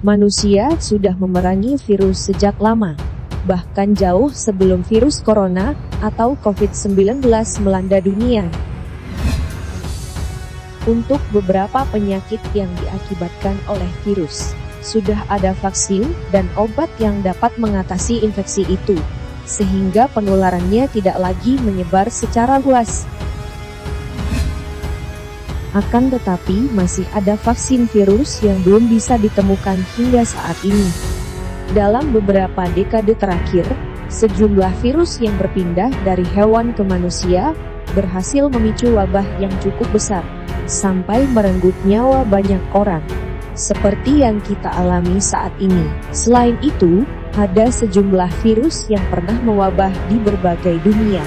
Manusia sudah memerangi virus sejak lama, bahkan jauh sebelum virus corona atau COVID-19 melanda dunia. Untuk beberapa penyakit yang diakibatkan oleh virus, sudah ada vaksin dan obat yang dapat mengatasi infeksi itu, sehingga penularannya tidak lagi menyebar secara luas. Akan tetapi masih ada vaksin virus yang belum bisa ditemukan hingga saat ini. Dalam beberapa dekade terakhir, sejumlah virus yang berpindah dari hewan ke manusia berhasil memicu wabah yang cukup besar, sampai merenggut nyawa banyak orang, seperti yang kita alami saat ini. Selain itu, ada sejumlah virus yang pernah mewabah di berbagai dunia.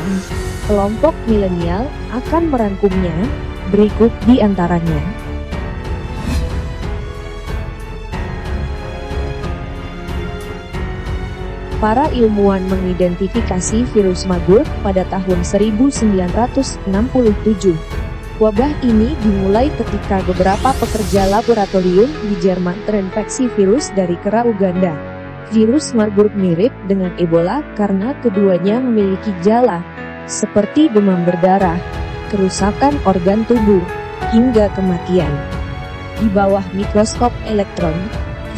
Kelompok milenial akan merangkumnya, berikut di antaranya. Para ilmuwan mengidentifikasi virus Marburg pada tahun 1967. Wabah ini dimulai ketika beberapa pekerja laboratorium di Jerman terinfeksi virus dari kera Uganda. Virus Marburg mirip dengan Ebola karena keduanya memiliki gejala seperti demam berdarah, kerusakan organ tubuh, hingga kematian. Di bawah mikroskop elektron,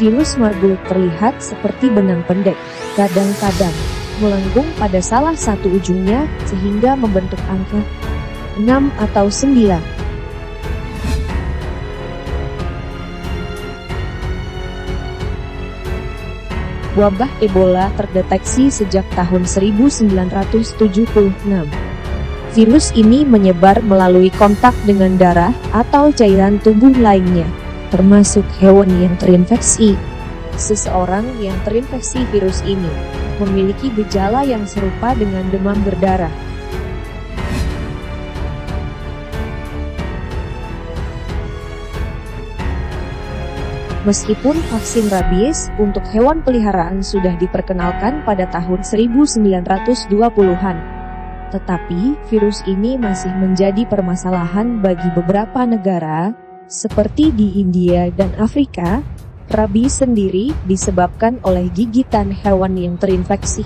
virus Marburg terlihat seperti benang pendek, kadang-kadang melengkung pada salah satu ujungnya sehingga membentuk angka 6 atau 9. Wabah Ebola terdeteksi sejak tahun 1976. Virus ini menyebar melalui kontak dengan darah atau cairan tubuh lainnya, termasuk hewan yang terinfeksi. Seseorang yang terinfeksi virus ini memiliki gejala yang serupa dengan demam berdarah. Meskipun vaksin rabies untuk hewan peliharaan sudah diperkenalkan pada tahun 1920-an, tetapi virus ini masih menjadi permasalahan bagi beberapa negara, seperti di India dan Afrika. Rabies sendiri disebabkan oleh gigitan hewan yang terinfeksi.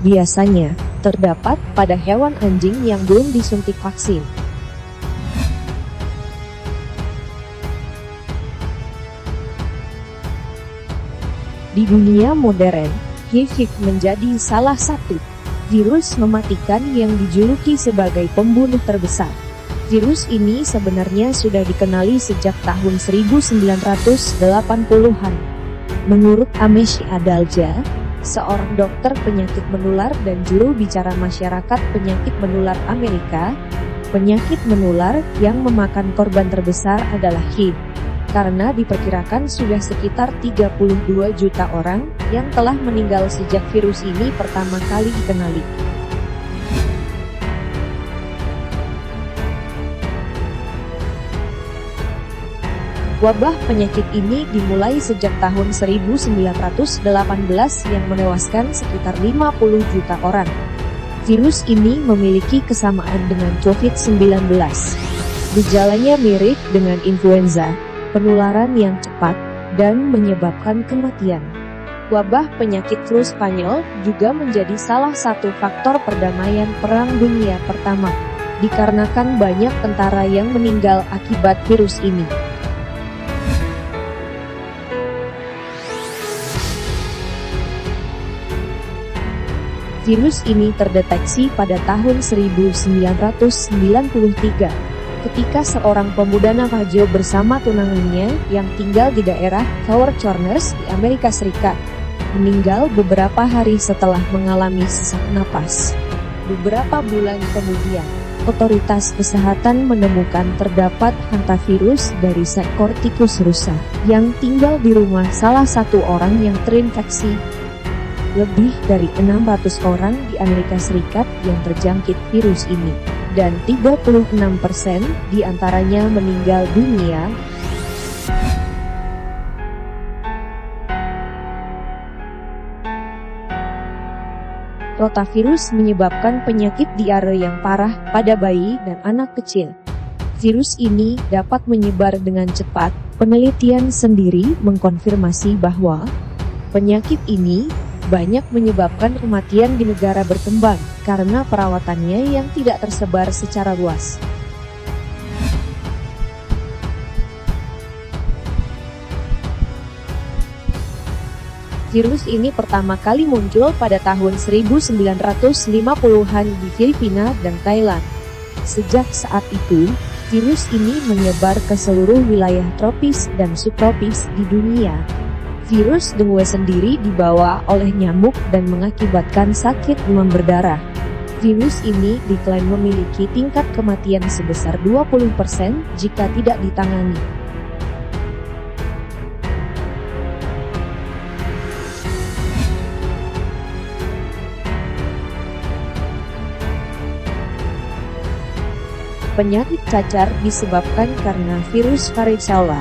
Biasanya terdapat pada hewan anjing yang belum disuntik vaksin. Di dunia modern, HIV menjadi salah satu virus mematikan yang dijuluki sebagai pembunuh terbesar. Virus ini sebenarnya sudah dikenali sejak tahun 1980-an. Menurut Amesh Adalja, seorang dokter penyakit menular dan juru bicara masyarakat penyakit menular Amerika, penyakit menular yang memakan korban terbesar adalah HIV. Karena diperkirakan sudah sekitar 32 juta orang yang telah meninggal sejak virus ini pertama kali dikenali. Wabah penyakit ini dimulai sejak tahun 1918 yang menewaskan sekitar 50 juta orang. Virus ini memiliki kesamaan dengan COVID-19. Gejalanya mirip dengan influenza, penularan yang cepat, dan menyebabkan kematian. Wabah penyakit flu Spanyol juga menjadi salah satu faktor perdamaian Perang Dunia Pertama, dikarenakan banyak tentara yang meninggal akibat virus ini. Virus ini terdeteksi pada tahun 1993. Ketika seorang pemuda Navajo bersama tunangannya yang tinggal di daerah Four Corners di Amerika Serikat, meninggal beberapa hari setelah mengalami sesak napas. Beberapa bulan kemudian, otoritas kesehatan menemukan terdapat hantavirus dari seekor tikus rusa yang tinggal di rumah salah satu orang yang terinfeksi. Lebih dari 600 orang di Amerika Serikat yang terjangkit virus ini, dan 36% diantaranya meninggal dunia. Rotavirus menyebabkan penyakit diare yang parah pada bayi dan anak kecil. Virus ini dapat menyebar dengan cepat. Penelitian sendiri mengkonfirmasi bahwa penyakit ini banyak menyebabkan kematian di negara berkembang karena perawatannya yang tidak tersebar secara luas. Virus ini pertama kali muncul pada tahun 1950-an di Filipina dan Thailand. Sejak saat itu, virus ini menyebar ke seluruh wilayah tropis dan subtropis di dunia. Virus dengue sendiri dibawa oleh nyamuk dan mengakibatkan sakit demam berdarah. Virus ini diklaim memiliki tingkat kematian sebesar 20% jika tidak ditangani. Penyakit cacar disebabkan karena virus varicella.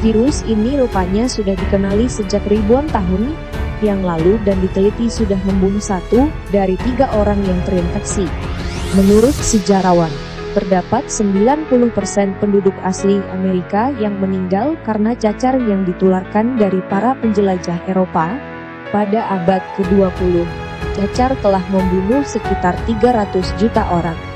Virus ini rupanya sudah dikenali sejak ribuan tahun yang lalu dan diteliti sudah membunuh 1 dari 3 orang yang terinfeksi. Menurut sejarawan, terdapat 90% penduduk asli Amerika yang meninggal karena cacar yang ditularkan dari para penjelajah Eropa. Pada abad ke-20, cacar telah membunuh sekitar 300 juta orang.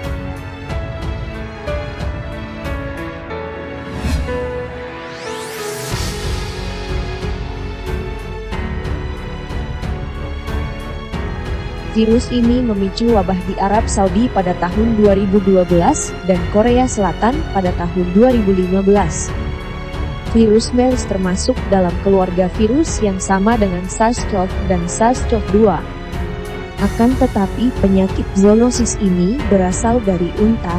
Virus ini memicu wabah di Arab Saudi pada tahun 2012 dan Korea Selatan pada tahun 2015. Virus MERS termasuk dalam keluarga virus yang sama dengan SARS-CoV dan SARS-CoV-2. Akan tetapi penyakit zoonosis ini berasal dari unta.